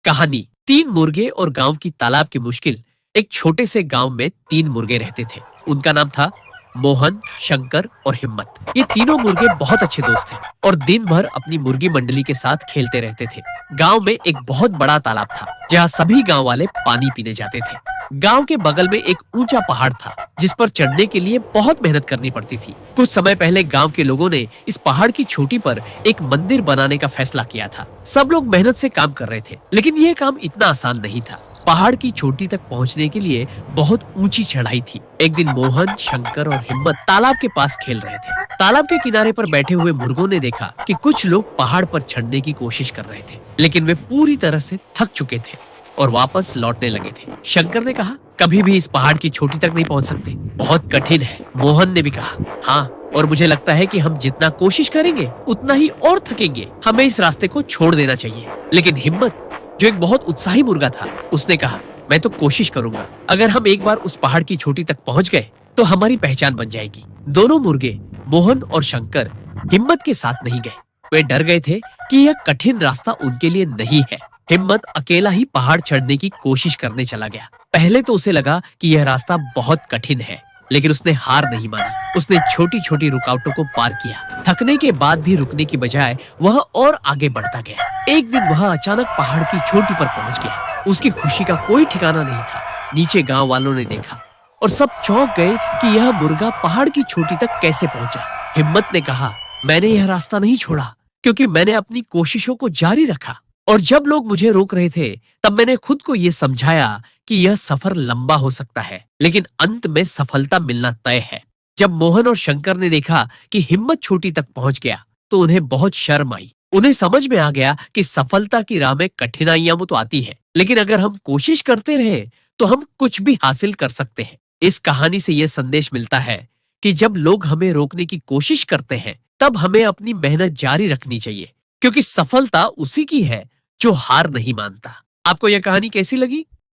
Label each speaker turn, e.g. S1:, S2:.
S1: कहानी। तीन मुर्गे और गांव की तालाब की मुश्किल। एक छोटे से गांव में तीन मुर्गे रहते थे। उनका नाम था मोहन, शंकर और हिम्मत। ये तीनों मुर्गे बहुत अच्छे दोस्त थे और दिन भर अपनी मुर्गी मंडली के साथ खेलते रहते थे। गांव में एक बहुत बड़ा तालाब था जहां सभी गांव वाले पानी पीने जाते थे। गांव के बगल में एक ऊंचा पहाड़ था जिस पर चढ़ने के लिए बहुत मेहनत करनी पड़ती थी। कुछ समय पहले गांव के लोगों ने इस पहाड़ की चोटी पर एक मंदिर बनाने का फैसला किया था। सब लोग मेहनत से काम कर रहे थे, लेकिन यह काम इतना आसान नहीं था। पहाड़ की चोटी तक पहुंचने के लिए बहुत ऊंची चढ़ाई थी। एक दिन मोहन, शंकर और हिम्मत तालाब के पास खेल रहे थे। तालाब के किनारे पर बैठे हुए मुर्गों ने देखा कि कुछ लोग पहाड़ पर चढ़ने की कोशिश कर रहे थे, लेकिन वे पूरी तरह से थक चुके थे और वापस लौटने लगे थे। शंकर ने कहा, कभी भी इस पहाड़ की चोटी तक नहीं पहुंच सकते, बहुत कठिन है। मोहन ने भी कहा, हाँ, और मुझे लगता है कि हम जितना कोशिश करेंगे उतना ही और थकेंगे, हमें इस रास्ते को छोड़ देना चाहिए। लेकिन हिम्मत, जो एक बहुत उत्साही मुर्गा था, उसने कहा, मैं तो कोशिश करूंगा। अगर हम एक बार उस पहाड़ की चोटी तक पहुंच गए तो हमारी पहचान बन जाएगी। दोनों मुर्गे, मोहन और शंकर, हिम्मत के साथ नहीं गए। वे डर गए थे कि यह कठिन रास्ता उनके लिए नहीं है। हिम्मत अकेला ही पहाड़ चढ़ने की कोशिश करने चला गया। पहले तो उसे लगा कि यह रास्ता बहुत कठिन है, लेकिन उसने हार नहीं मानी। उसने छोटी छोटी रुकावटों को पार किया। थकने के बाद भी रुकने की बजाय वह और आगे बढ़ता गया। एक दिन वह अचानक पहाड़ की चोटी पर पहुंच गया। उसकी खुशी का कोई ठिकाना नहीं था। नीचे गांव वालों ने देखा और सब चौंक गए कि यह मुर्गा पहाड़ की चोटी तक कैसे पहुंचा। हिम्मत ने कहा, मैंने यह रास्ता नहीं छोड़ा क्योंकि मैंने अपनी कोशिशों को जारी रखा, और जब लोग मुझे रोक रहे थे तब मैंने खुद को यह समझाया कि यह सफर लंबा हो सकता है, लेकिन अंत में सफलता मिलना तय है। जब मोहन और शंकर ने देखा कि हिम्मत चोटी तक पहुंच गया तो उन्हें बहुत शर्म आई। उन्हें समझ में आ गया कि सफलता की राह में कठिनाइयां तो आती है, लेकिन अगर हम कोशिश करते रहे तो हम कुछ भी हासिल कर सकते हैं। इस कहानी से यह संदेश मिलता है कि जब लोग हमें रोकने की कोशिश करते हैं तब हमें अपनी मेहनत जारी रखनी चाहिए, क्योंकि सफलता उसी की है जो हार नहीं मानता। आपको यह कहानी कैसी लगी?